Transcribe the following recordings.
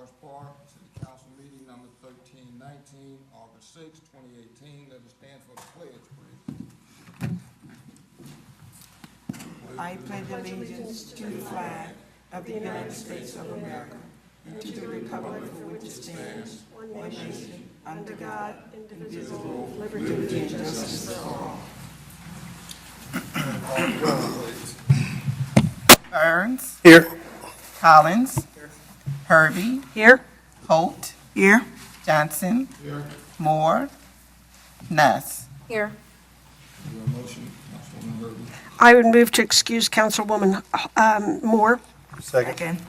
Forest Park, City Council meeting number 1319, August 6, 2018. Let us stand for the pledge, please. I pledge allegiance to the flag of the United States of America and to the republic for which it stands, one nation, under God, indivisible, with liberty and justice for all. Burns. Here. Collins. Herbie. Here. Holt. Here. Johnson. Here. Moore. Nuss. Here. Do a motion, Councilwoman Herbie. I would move to excuse Councilwoman Moore. Second.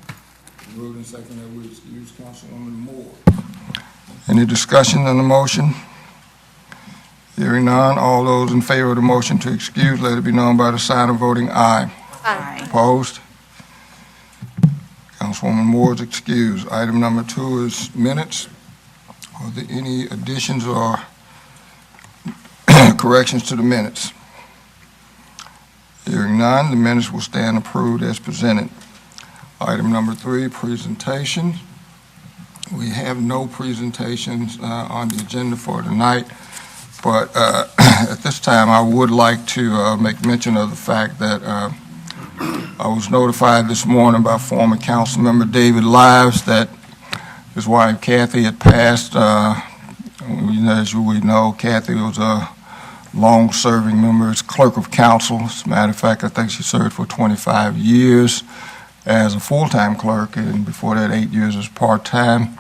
Moved and seconded that we excuse Councilwoman Moore. Any discussion on the motion? Hearing none, all those in favor of the motion to excuse, let it be known by the sign of voting aye. Aye. Opposed? Councilwoman Moore is excused. Item number 2 is minutes. Are there any additions or corrections to the minutes? Hearing none, the minutes will stand approved as presented. Item number 3, presentation. We have no presentations on the agenda for tonight, but at this time I would like to make mention of the fact that I was notified this morning by former council member David Lives that his wife Kathy had passed. As we know, Kathy was a long-serving member as clerk of council. As a matter of fact, I think she served for 25 years as a full-time clerk, and before that 8 years as part-time.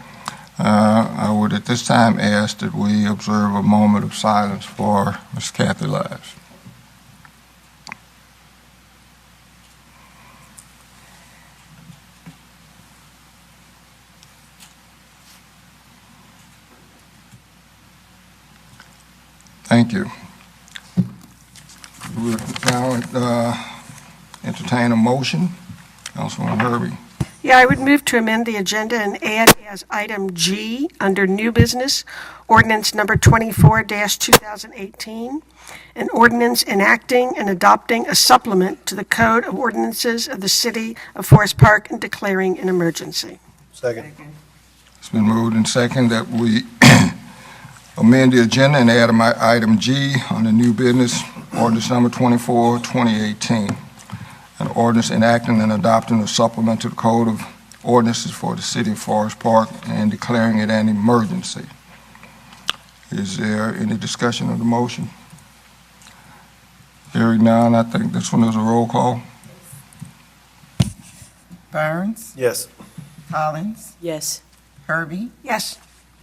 I would at this time ask that we observe a moment of silence for Ms. Kathy Lives. Thank you. We will now entertain a motion. Councilwoman Herbie. Yeah, I would move to amend the agenda and add as item G under new business, ordinance number 24-2018, an ordinance enacting and adopting a supplement to the Code of Ordinances of the City of Forest Park and declaring an emergency. Second. It's been moved and seconded that we amend the agenda and add item G on the new business, ordinance number 24-2018. An ordinance enacting and adopting a supplement to the Code of Ordinances for the City of Forest Park and declaring it an emergency. Is there any discussion of the motion? Hearing none, I think this one is a roll call. Burns. Yes. Collins. Yes. Herbie. Yes.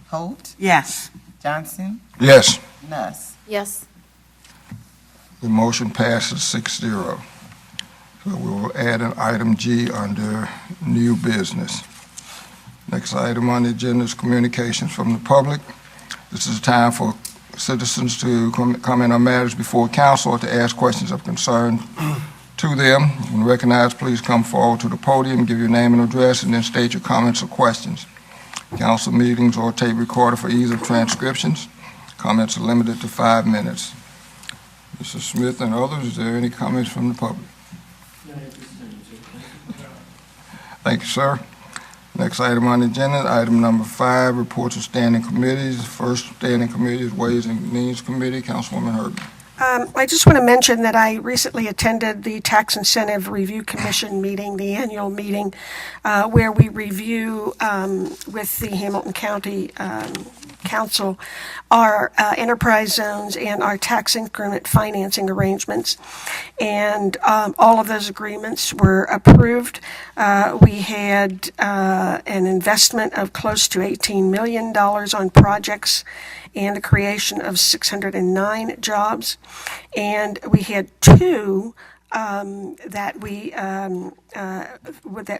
Holt. Yes. Johnson. Yes, Nuss. Yes. the motion passes 6-0. So we will add an item G under new business. Next item on the agenda is communications from the public. This is a time for citizens to comment on matters before council or to ask questions of concern to them. When recognized, please come forward to the podium, give your name and address, and then state your comments or questions. Council meetings or tape recorder for ease of transcriptions. Comments are limited to 5 minutes. Mr. Smith and others, is there any comments from the public? Thank you, sir. Next item on the agenda, item number 5, reports of standing committees. The first standing committee is Ways and Means Committee. Councilwoman Herbie. I just want to mention that I recently attended the Tax Incentive Review Commission meeting, the annual meeting, where we review with the Hamilton County Council our enterprise zones and our tax increment financing arrangements. And all of those agreements were approved. We had an investment of close to $18 million on projects and the creation of 609 jobs. And we had 2 that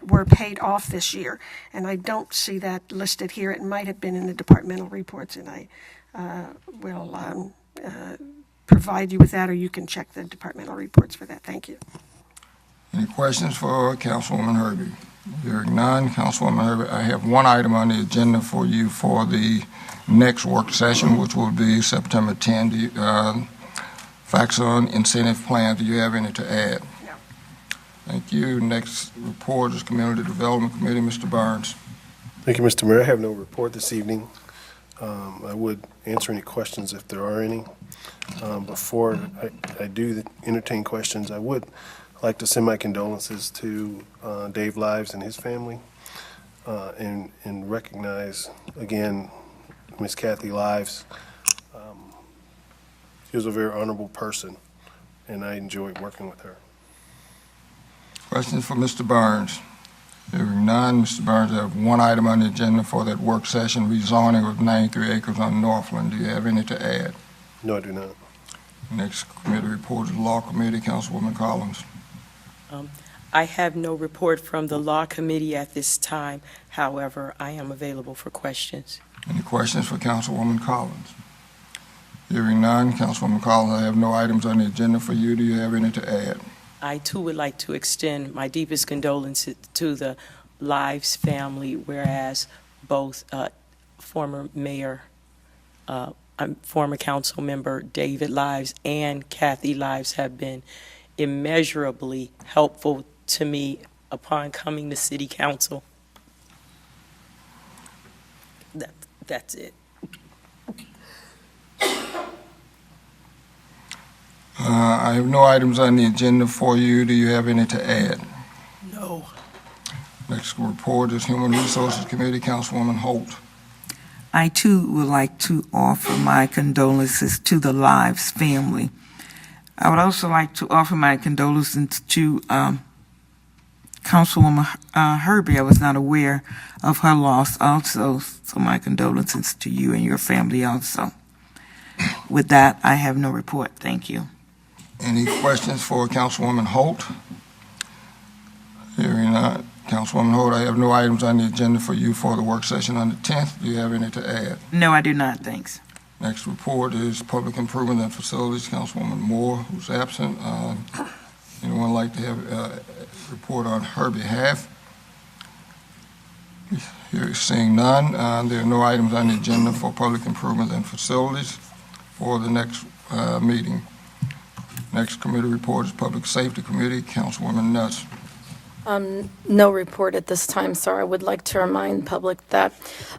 were paid off this year. And I don't see that listed here. It might have been in the departmental reports, and I will provide you with that, or you can check the departmental reports for that. Thank you. Any questions for Councilwoman Herbie? Hearing none, Councilwoman Herbie, I have one item on the agenda for you for the next work session, which will be September 10. Facts on incentive plan. Do you have any to add? No. Thank you. Next report is Community Development Committee. Mr. Burns. Thank you, Mr. Mayor. I have no report this evening. I would answer any questions if there are any. Before I do entertain questions, I would like to send my condolences to Dave Lives and his family, and recognize, again, Miss Kathy Lives. She was a very honorable person, and I enjoyed working with her. Questions for Mr. Burns? Hearing none, Mr. Burns, I have one item on the agenda for that work session, rezoning of 93 acres on Northland. Do you have any to add? No, I do not. Next committee report is Law Committee, Councilwoman Collins. I have no report from the Law Committee at this time. However, I am available for questions. Any questions for Councilwoman Collins? Hearing none, Councilwoman Collins, I have no items on the agenda for you. Do you have any to add? I, too, would like to extend my deepest condolences to the Lives family, whereas both former council member David Lives and Kathy Lives have been immeasurably helpful to me upon coming to City Council. That's it. I have no items on the agenda for you. Do you have any to add? No. Next report is Human Resources Committee, Councilwoman Holt. I too would like to offer my condolences to the Lives family. I would also like to offer my condolences to Councilwoman Herbie. I was not aware of her loss also, so my condolences to you and your family also. With that, I have no report. Thank you. Any questions for Councilwoman Holt? Hearing none, Councilwoman Holt, I have no items on the agenda for you for the work session on the 10th. Do you have any to add? No, I do not. Thanks. Next report is Public Improvement and Facilities, Councilwoman Moore, who's absent. Anyone like to have a report on her behalf? Here, seeing none, there are no items on the agenda for Public Improvement and Facilities for the next meeting. Next committee report is Public Safety Committee, Councilwoman Nuss. No report at this time, sir. I would like to remind public that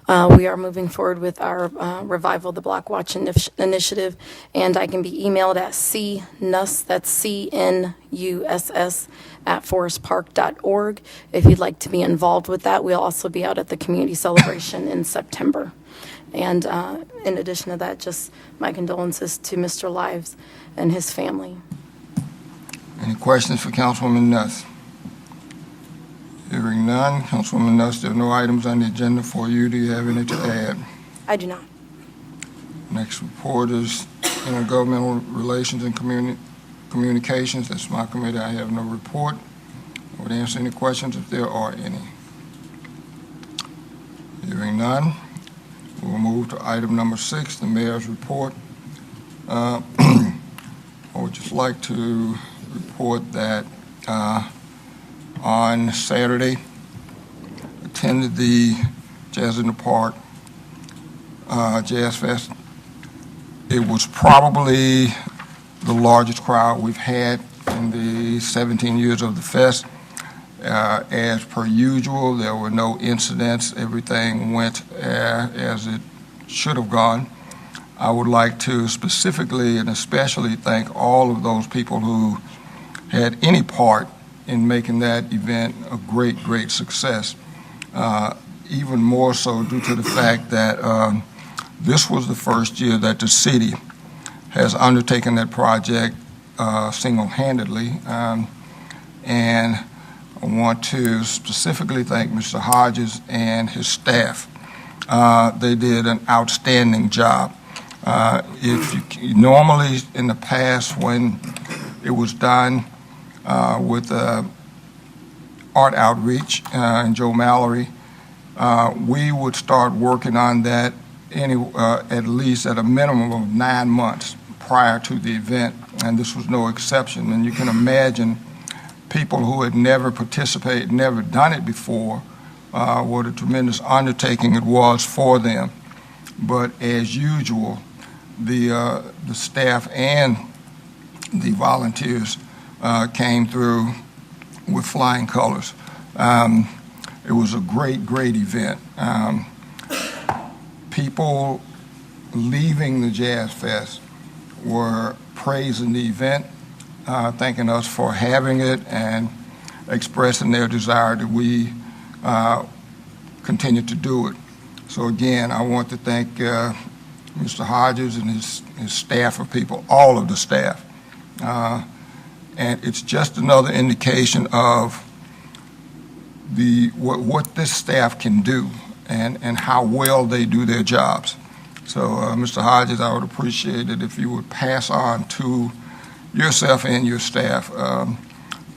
we are moving forward with our Revival the Block Watch initiative, and I can be emailed at cnuss, that's CNUSS, @forestpark.org. If you'd like to be involved with that, we'll also be out at the community celebration in September. And in addition to that, just my condolences to Mr. Lives and his family. Any questions for Councilwoman Nuss? Hearing none, Councilwoman Nuss, there are no items on the agenda for you. Do you have any to add? I do not. Next report is Intergovernmental Relations and Communications. That's my committee. I have no report. I would answer any questions if there are any. Hearing none, we'll move to item number 6, the mayor's report. I would just like to report that on Saturday, attended the Jazz in the Park Jazz Fest. It was probably the largest crowd we've had in the 17 years of the fest. As per usual, there were no incidents. Everything went as it should have gone. I would like to specifically and especially thank all of those people who had any part in making that event a great, great success. Even more so due to the fact that this was the first year that the city has undertaken that project single-handedly. And I want to specifically thank Mr. Hodges and his staff. They did an outstanding job. Normally in the past when it was done with Art Outreach and Joe Mallory, we would start working on that at least at a minimum of 9 months prior to the event, and this was no exception. And you can imagine people who had never participated, never done it before, what a tremendous undertaking it was for them. But as usual, the staff and the volunteers came through with flying colors. It was a great, great event. People leaving the Jazz Fest were praising the event, thanking us for having it, and expressing their desire that we continue to do it. So again, I want to thank Mr. Hodges and his staff of people, all of the staff. And it's just another indication of what this staff can do and how well they do their jobs. So, Mr. Hodges, I would appreciate it if you would pass on to yourself and your staff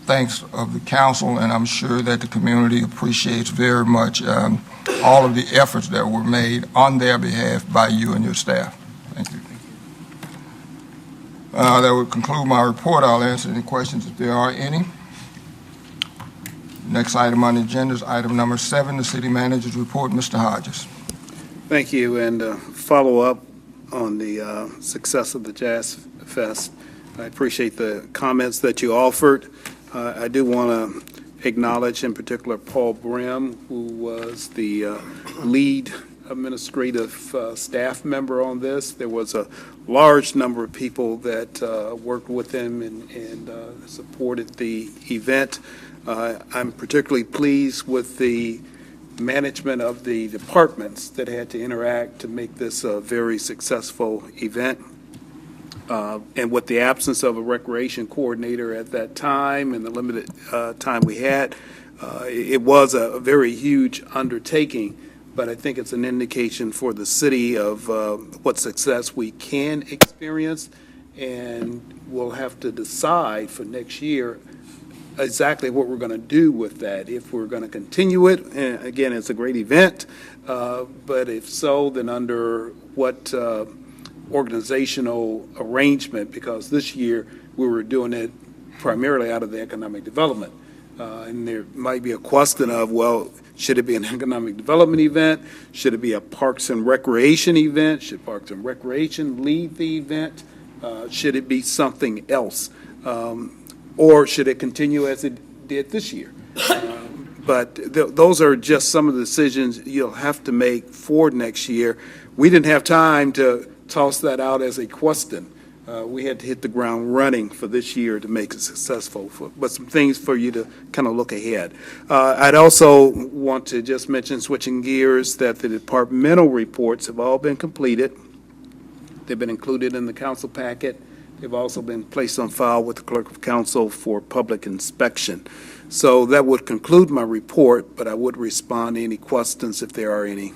thanks of the council, and I'm sure that the community appreciates very much all of the efforts that were made on their behalf by you and your staff. Thank you. That would conclude my report. I'll answer any questions if there are any. Next item on the agenda is item number 7, the city manager's report. Mr. Hodges. Thank you, and follow up on the success of the Jazz Fest. I appreciate the comments that you offered. I do want to acknowledge in particular Paul Brim, who was the lead administrative staff member on this. There was a large number of people that worked with him and supported the event. I'm particularly pleased with the management of the departments that had to interact to make this a very successful event. And with the absence of a recreation coordinator at that time and the limited time we had, it was a very huge undertaking, but I think it's an indication for the city of what success we can experience, and we'll have to decide for next year exactly what we're going to do with that. If we're going to continue it, and again, it's a great event, but if so, then under what organizational arrangement, because this year we were doing it primarily out of the economic development. And there might be a question of, well, should it be an economic development event? Should it be a Parks and Recreation event? Should Parks and Recreation lead the event? Should it be something else? Or should it continue as it did this year? But those are just some of the decisions you'll have to make for next year. We didn't have time to toss that out as a question. We had to hit the ground running for this year to make it successful, but some things for you to kind of look ahead. I'd also want to just mention, switching gears, that the departmental reports have all been completed. They've been included in the council packet. They've also been placed on file with the clerk of council for public inspection. So that would conclude my report, but I would respond to any questions if there are any.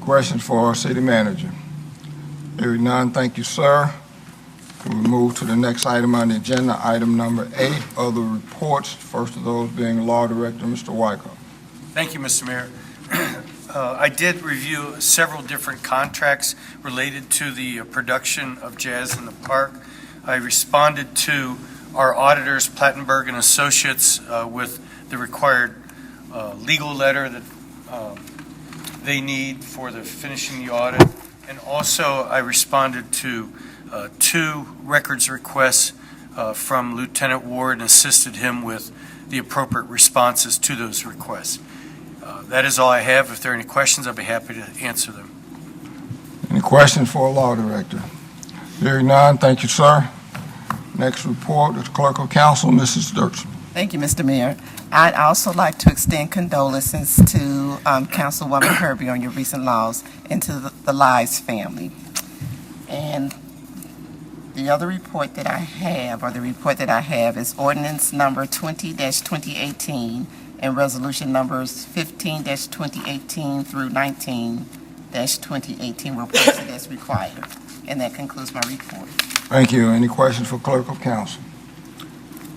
Questions for our city manager? Hearing none, thank you, sir. We move to the next item on the agenda, item number 8, other reports. First of those being Law Director, Mr. Wyckoff. Thank you, Mr. Mayor. I did review several different contracts related to the production of Jazz in the Park. I responded to our auditors, Plattenberg and Associates, with the required legal letter that they need for the finishing the audit. And also, I responded to 2 records requests from Lieutenant Ward and assisted him with the appropriate responses to those requests. That is all I have. If there are any questions, I'll be happy to answer them. Any questions for a Law Director? Hearing none, thank you, sir. Next report is Clerk of Council, Mrs. Dirksen. Thank you, Mr. Mayor. I'd also like to extend condolences to Councilwoman Kirby on your recent loss and to the Lives family. And the other report that I have, is ordinance number 20-2018 and resolution numbers 15-2018 through 19-2018 were posted as required. And that concludes my report. Thank you. Any questions for Clerk of Council?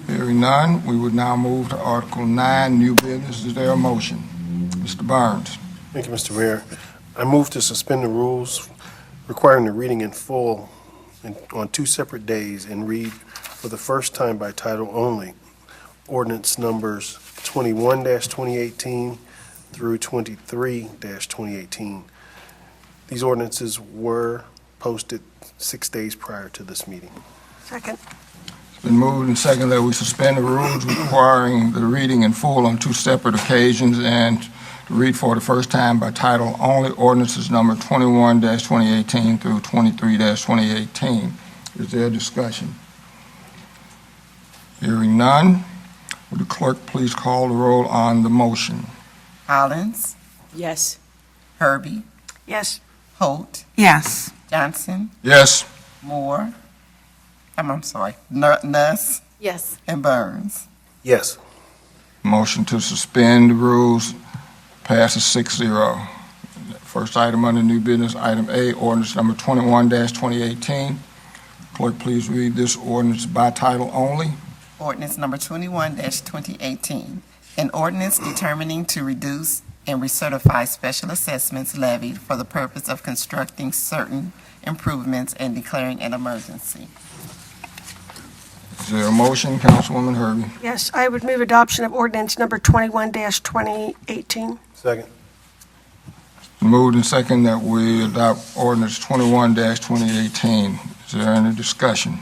Hearing none, we would now move to Article 9, new business. Is there a motion? Mr. Burns. Thank you, Mr. Mayor. I move to suspend the rules requiring the reading in full on 2 separate days and read for the first time by title only ordinance numbers 21-2018 through 23-2018. These ordinances were posted 6 days prior to this meeting. Second. It's been moved and seconded that we suspend the rules requiring the reading in full on two separate occasions and to read for the first time by title only ordinances number 21-2018 through 23-2018. Is there discussion? Hearing none, would the clerk please call the roll on the motion? Collins, Yes. Herbie, Yes. Holt, Yes. Johnson, Yes. Moore, I'm sorry, Nuss, Yes. and Burns. Yes. Motion to suspend the rules passes 6-0. First item under new business, item A, ordinance number 21-2018. Clerk, please read this ordinance by title only. Ordinance number 21-2018, an ordinance determining to reduce and recertify special assessments levied for the purpose of constructing certain improvements and declaring an emergency. Is there a motion, Councilwoman Herbie? Yes, I would move adoption of ordinance number 21-2018. Second. Moved and second that we adopt ordinance 21-2018. Is there any discussion?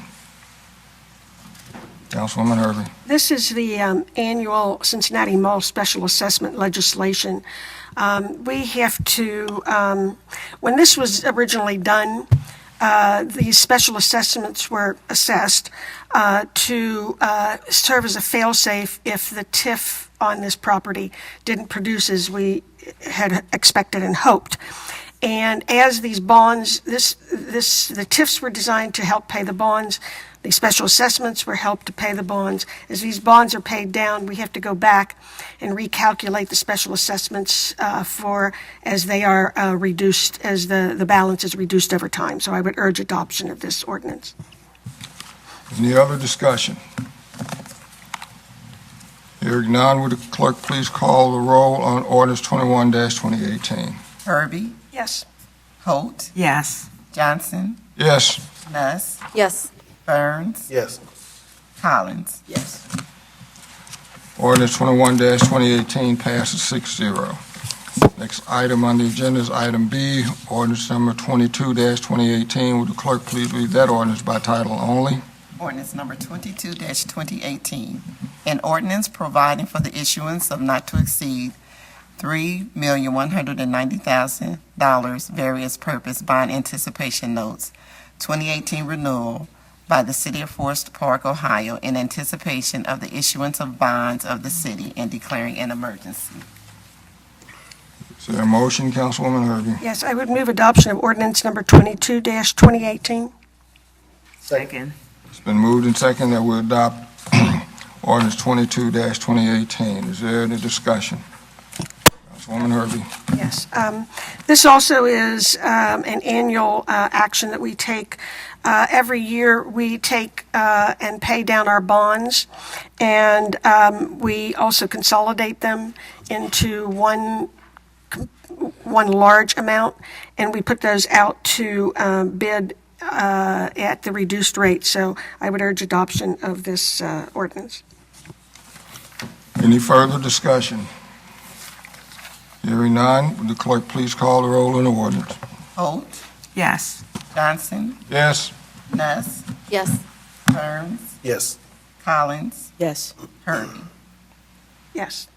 Councilwoman Herbie. This is the annual Cincinnati Mall Special Assessment legislation. We have to, when this was originally done, these special assessments were assessed to serve as a fail-safe if the TIF on this property didn't produce as we had expected and hoped. And as these bonds, the TIFs were designed to help pay the bonds. The special assessments were helped to pay the bonds. As these bonds are paid down, we have to go back and recalculate the special assessments as they are reduced, as the balance is reduced over time. So I would urge adoption of this ordinance. Any other discussion? Hearing none, would the clerk please call the roll on ordinance 21-2018? Herbie, Yes. Holt, Yes. Johnson, Yes. Nuss, Yes. Burns, Yes. Collins. Yes. Ordinance 21-2018 passes 6-0. Next item on the agenda is item B, ordinance number 22-2018. Would the clerk please read that ordinance by title only? Ordinance number 22-2018, an ordinance providing for the issuance of not to exceed $3,190,000 various purpose bond anticipation notes, 2018 renewal by the City of Forest Park, Ohio, in anticipation of the issuance of bonds of the city and declaring an emergency. Is there a motion, Councilwoman Herbie? Yes, I would move adoption of ordinance number 22-2018. Second. It's been moved and second that we adopt ordinance 22-2018. Is there any discussion? Councilwoman Herbie. Yes. This also is an annual action that we take. Every year, we take and pay down our bonds, and we also consolidate them into one large amount, and we put those out to bid at the reduced rate. So I would urge adoption of this ordinance. Any further discussion? Hearing none, would the clerk please call the roll on the ordinance? Holt, Yes. Johnson, Yes. Nuss, Yes. Burns, Yes. Collins, Yes. Herbie. Yes.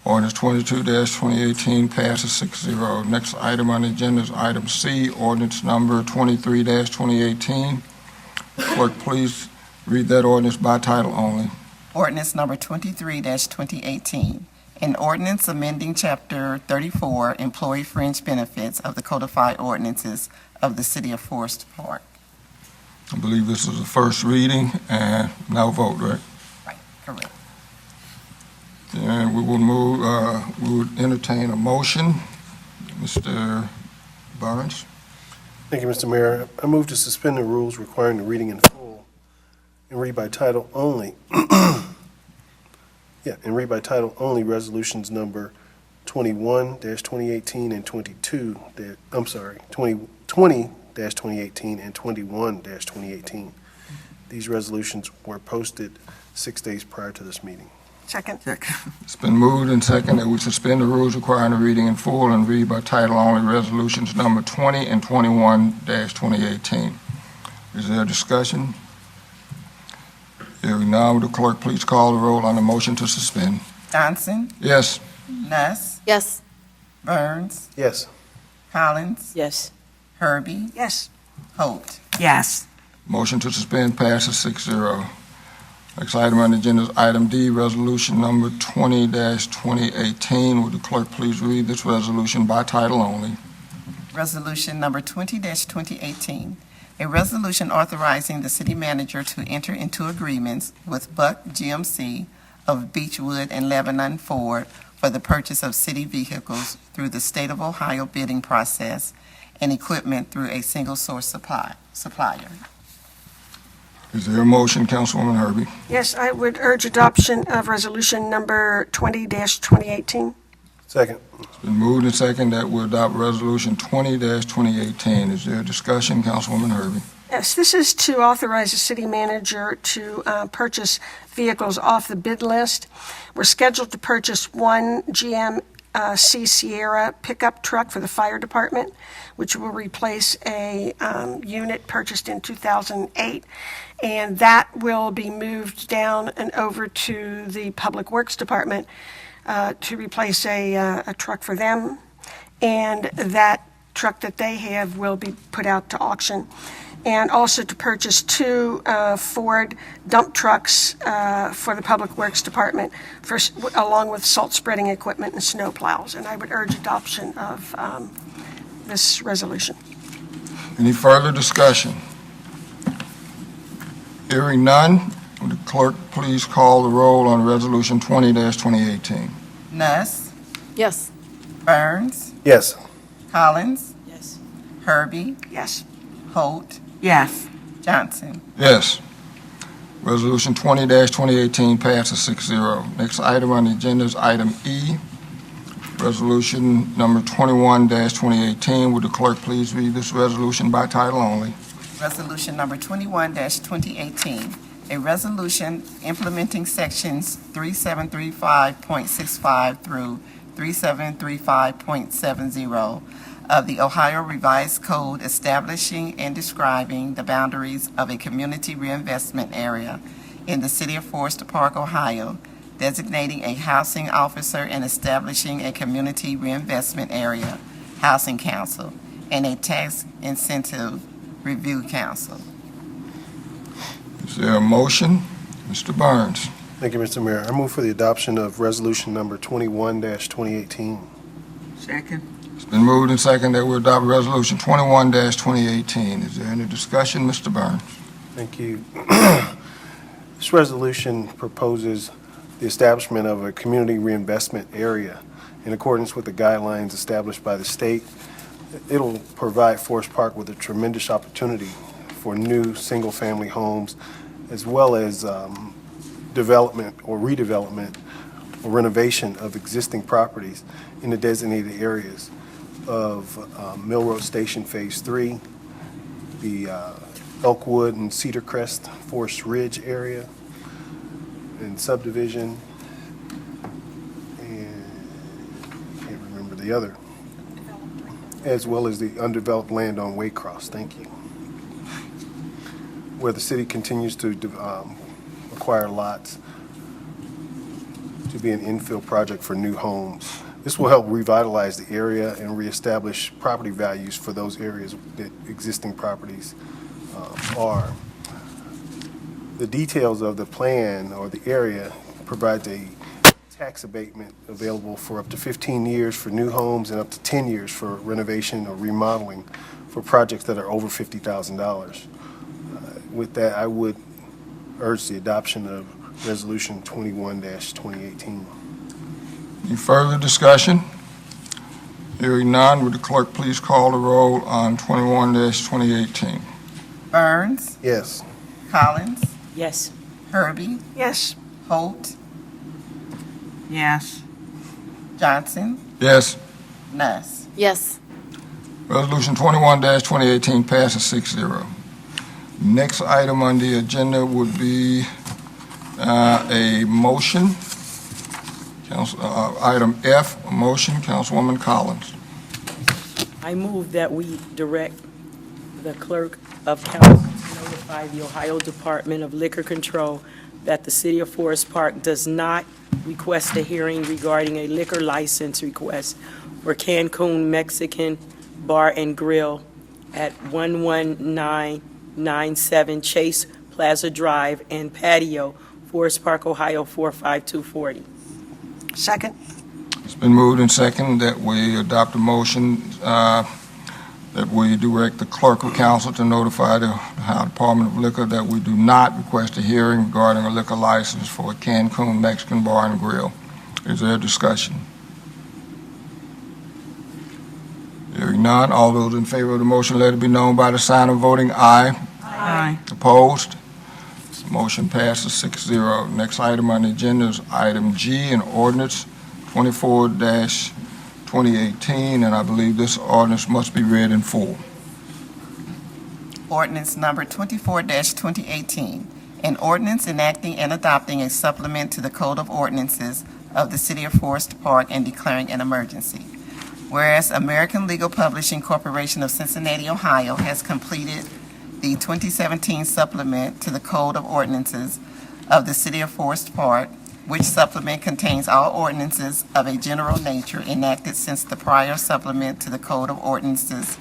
Ordinance 22-2018 passes 6-0. Next item on the agenda is item C, ordinance number 23-2018. Clerk, please read that ordinance by title only. Ordinance number 23-2018, an ordinance amending Chapter 34, Employee Fringe Benefits of the Codified Ordinances of the City of Forest Park. I believe this is the first reading and now vote, right? Right, correct. And we will would entertain a motion. Mr. Burns? Thank you, Mr. Mayor. I move to suspend the rules requiring the reading in full and read by title only. And read by title only resolutions number 21-2018 and 20-2018 and 21-2018. These resolutions were posted 6 days prior to this meeting. Second. It's been moved and seconded that we suspend the rules requiring the reading in full and read by title only resolutions number 20 and 21-2018. Is there a discussion? Hearing none, would the clerk please call the roll on the motion to suspend? Johnson, Yes. Nuss, Yes. Burns, Yes. Collins, Yes. Herbie, Yes. Holt. Yes. Motion to suspend passes 6-0. Next item on the agenda is item D, resolution number 20-2018. Would the clerk please read this resolution by title only? Resolution number 20-2018, a resolution authorizing the city manager to enter into agreements with Buck GMC of Beechwood and Lebanon Ford for the purchase of city vehicles through the state of Ohio bidding process and equipment through a single source supplier. Is there a motion, Councilwoman Herbie? Yes, I would urge adoption of resolution number 20-2018. Second. It's been moved and seconded that we adopt resolution 20-2018. Is there a discussion, Councilwoman Herbie? Yes, this is to authorize the city manager to purchase vehicles off the bid list. We're scheduled to purchase one GMC Sierra pickup truck for the fire department, which will replace a unit purchased in 2008. And that will be moved down and over to the Public Works Department to replace a truck for them. And that truck that they have will be put out to auction. And also to purchase two Ford dump trucks for the Public Works Department, along with salt spreading equipment and snow plows. And I would urge adoption of this resolution. Any further discussion? Hearing none, would the clerk please call the roll on resolution 20-2018? Nuss, Yes. Burns, Yes. Collins, Yes. Herbie, Yes. Holt, Yes. Johnson. Yes. Resolution 20-2018 passes 6-0. Next item on the agenda is item E, resolution number 21-2018. Would the clerk please read this resolution by title only? Resolution number 21-2018, a resolution implementing sections 3735.65 through 3735.70 of the Ohio Revised Code establishing and describing the boundaries of a community reinvestment area in the city of Forest Park, Ohio, designating a housing officer and establishing a community reinvestment area housing council and a tax incentive review council. Is there a motion? Mr. Burns. Thank you, Mr. Mayor. I move for the adoption of resolution number 21-2018. Second. It's been moved and seconded that we adopt resolution 21-2018. Is there any discussion? Mr. Burns. Thank you. This resolution proposes the establishment of a community reinvestment area in accordance with the guidelines established by the state. It'll provide Forest Park with a tremendous opportunity for new single-family homes, as well as development or redevelopment or renovation of existing properties in the designated areas of Mill Road Station Phase 3, the Elkwood and Cedar Crest Forest Ridge area, and subdivision, and I can't remember the other, as well as the undeveloped land on Waycross. Thank you. Where the city continues to acquire lots to be an infill project for new homes. This will help revitalize the area and reestablish property values for those areas that existing properties are. The details of the plan or the area provides a tax abatement available for up to 15 years for new homes and up to 10 years for renovation or remodeling for projects that are over $50,000. With that, I would urge the adoption of Resolution 21-2018. Any further discussion? Hearing none, would the clerk please call the roll on 21-2018? Burns, Yes. Collins, Yes. Herbie, Yes. Holt, Yes. Johnson, Yes. Nuss. Yes. Resolution 21-2018 passes 6-0. Next item on the agenda would be a motion. Item F, a motion. Councilwoman Collins. I move that we direct the clerk of council to notify the Ohio Department of Liquor Control that the City of Forest Park does not request a hearing regarding a liquor license request for Cancun Mexican Bar and Grill at 11997 Chase Plaza Drive and Patio, Forest Park, Ohio 45240. Second. It's been moved and seconded that we adopt a motion that we direct the clerk of council to notify the Ohio Department of Liquor that we do not request a hearing regarding a liquor license for Cancun Mexican Bar and Grill. Is there discussion? Hearing none, all those in favor of the motion, let it be known by the sign of voting aye. Aye. Opposed? Motion passes 6-0. Next item on the agenda is item G, an ordinance 24-2018, and I believe this ordinance must be read in full. Ordinance number 24-2018, an ordinance enacting and adopting a supplement to the Code of Ordinances of the City of Forest Park and declaring an emergency. Whereas American Legal Publishing Corporation of Cincinnati, Ohio has completed the 2017 supplement to the Code of Ordinances of the City of Forest Park, which supplement contains all ordinances of a general nature enacted since the prior supplement to the Code of Ordinances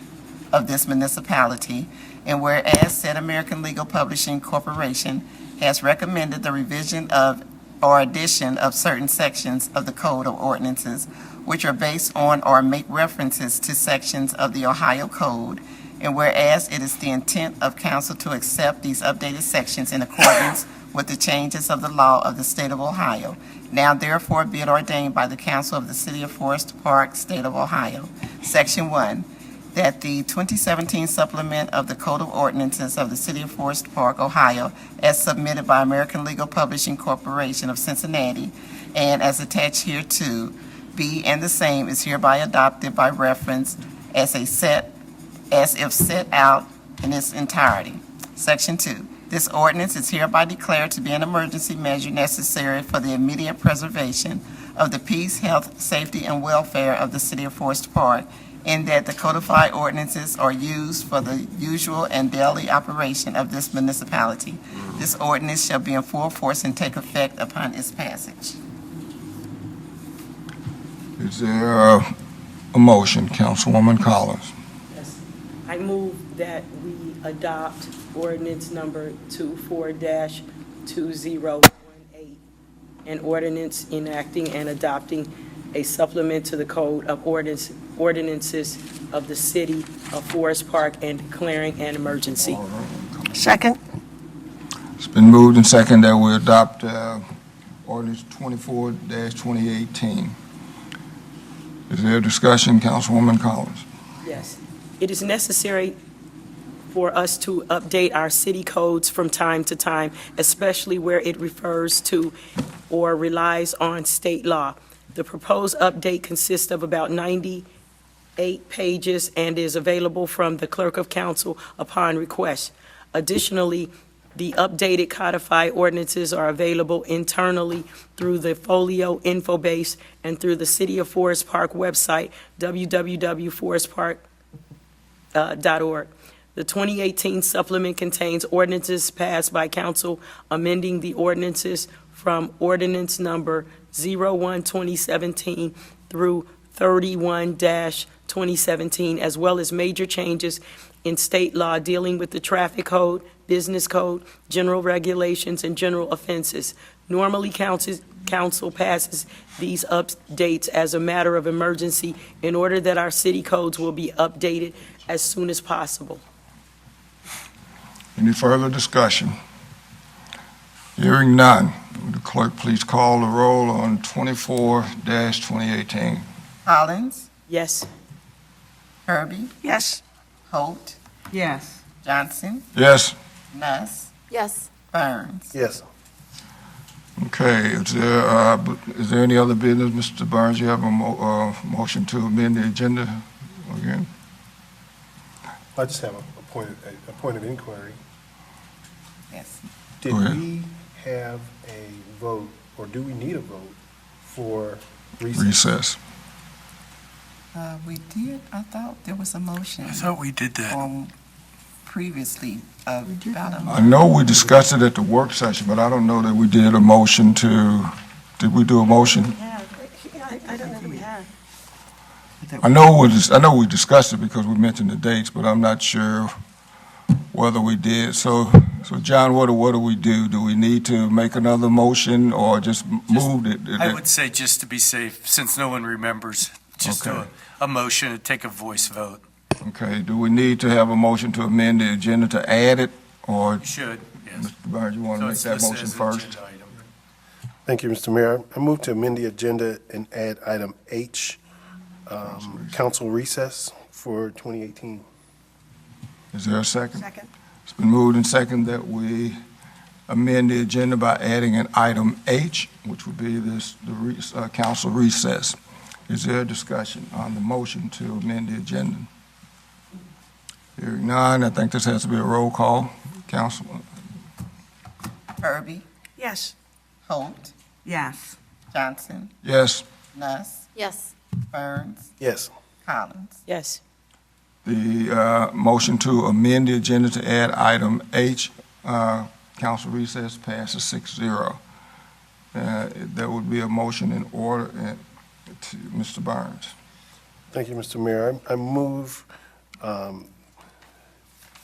of this municipality, and whereas said American Legal Publishing Corporation has recommended the revision of or addition of certain sections of the Code of Ordinances which are based on or make references to sections of the Ohio Code, and whereas it is the intent of council to accept these updated sections in accordance with the changes of the law of the state of Ohio, now therefore be it ordained by the council of the City of Forest Park, state of Ohio. Section 1, that the 2017 supplement of the Code of Ordinances of the City of Forest Park, Ohio, as submitted by American Legal Publishing Corporation of Cincinnati, and as attached hereto, be and the same is hereby adopted by reference as if set out in its entirety. Section 2. This ordinance is hereby declared to be an emergency measure necessary for the immediate preservation of the peace, health, safety, and welfare of the City of Forest Park, in that the codified ordinances are used for the usual and daily operation of this municipality. This ordinance shall be in full force and take effect upon its passage. Is there a motion, Councilwoman Collins? Yes. I move that we adopt ordinance number 24-2018, an ordinance enacting and adopting a supplement to the Code of Ordinances of the City of Forest Park and declaring an emergency. Second. It's been moved and seconded that we adopt ordinance 24-2018. Is there a discussion, Councilwoman Collins? Yes. It is necessary for us to update our city codes from time to time, especially where it refers to or relies on state law. The proposed update consists of about 98 pages and is available from the Clerk of Council upon request. Additionally, the updated codified ordinances are available internally through the Folio info base and through the City of Forest Park website, www.forestpark.org. The 2018 supplement contains ordinances passed by council amending the ordinances from ordinance number 01-2017 through 31-2017, as well as major changes in state law dealing with the traffic code, business code, general regulations, and general offenses. Normally, council passes these updates as a matter of emergency in order that our city codes will be updated as soon as possible. Any further discussion? Hearing none, would the clerk please call the roll on 24-2018? Collins, Yes. Herbie, Yes. Holt, Yes. Johnson, Yes. Nuss, Yes. Burns. Yes. Okay, is there any other business? Mr. Burns, you have a motion to amend the agenda again? I just have a point of inquiry. Yes. Did Go ahead. we have a vote, or do we need a vote for recess? Recess. We did, I thought there was a motion I thought we did that. previously about I know we discussed it at the work session, but I don't know that we did a motion to, did we do a motion? I don't know that we have. I know we discussed it because we mentioned the dates, but I'm not sure whether we did. So John, what do we do? Do we need to make another motion or just move it? I would say just to be safe, since no one remembers, just do Okay. a motion and take a voice vote. Okay, do we need to have a motion to amend the agenda to add it, or, You should, yes. Mr. Burns, you want to So make it's that listed motion as an first? agenda item. Thank you, Mr. Mayor. I move to amend the agenda and add item H, council recess for 2018. Is there a second? Second. It's been moved and second that we amend the agenda by adding an item H, which would be the council recess. Is there a discussion on the motion to amend the agenda? Hearing none, I think this has to be a roll call. Councilman, Herbie, Yes. Holt, Yes. Johnson, yes, Nuss, Yes. Burns, Yes. Collins. Yes. the motion to amend the agenda to add item H, council recess, passes 6-0. There would be a motion in order to Mr. Burns. Thank you, Mr. Mayor. I move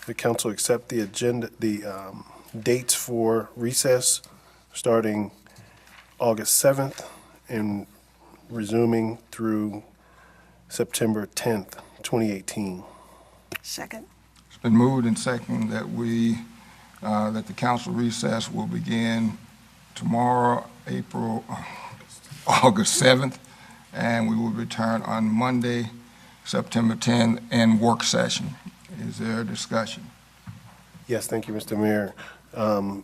the council accept the agenda, the dates for recess starting August 7th and resuming through September 10th, 2018. Second. It's been moved and second that that the council recess will begin tomorrow, August 7th, and we will return on Monday, September 10th, and work session. Is there a discussion? Yes, thank you, Mr. Mayor.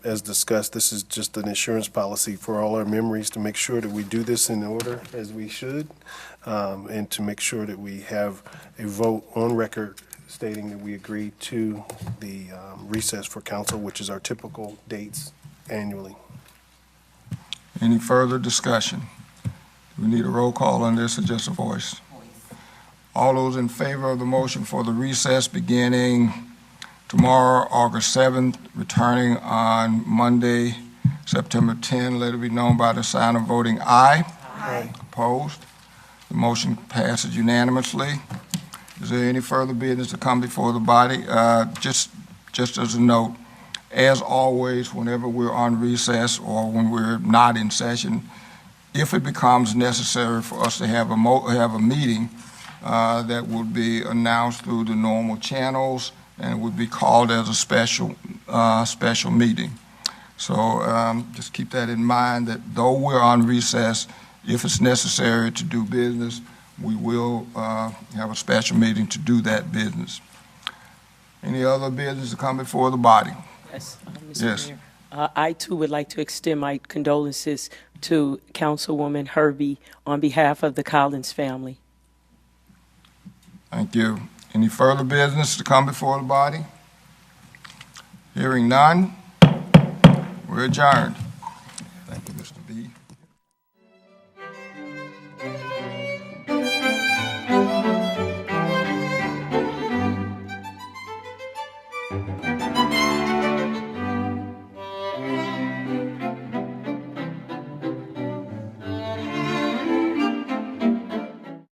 As discussed, this is just an insurance policy for all our memories to make sure that we do this in order as we should, and to make sure that we have a vote on record stating that we agree to the recess for council, which is our typical dates annually. Any further discussion? Do we need a roll call on this or just a voice? All those in favor of the motion for the recess beginning tomorrow, August 7th, returning on Monday, September 10th, let it be known by the sign of voting aye. Aye. Opposed? The motion passes unanimously. Is there any further business to come before the body? Just as a note, as always, whenever we're on recess or when we're not in session, if it becomes necessary for us to have a meeting, that would be announced through the normal channels, and it would be called as a special meeting. So just keep that in mind, that though we're on recess, if it's necessary to do business, we will have a special meeting to do that business. Any other business to come before the body? Yes. Mr. Yes. Mayor. I too would like to extend my condolences to Councilwoman Herbie on behalf of the Collins family. Thank you. Any further business to come before the body? Hearing none, we're adjourned.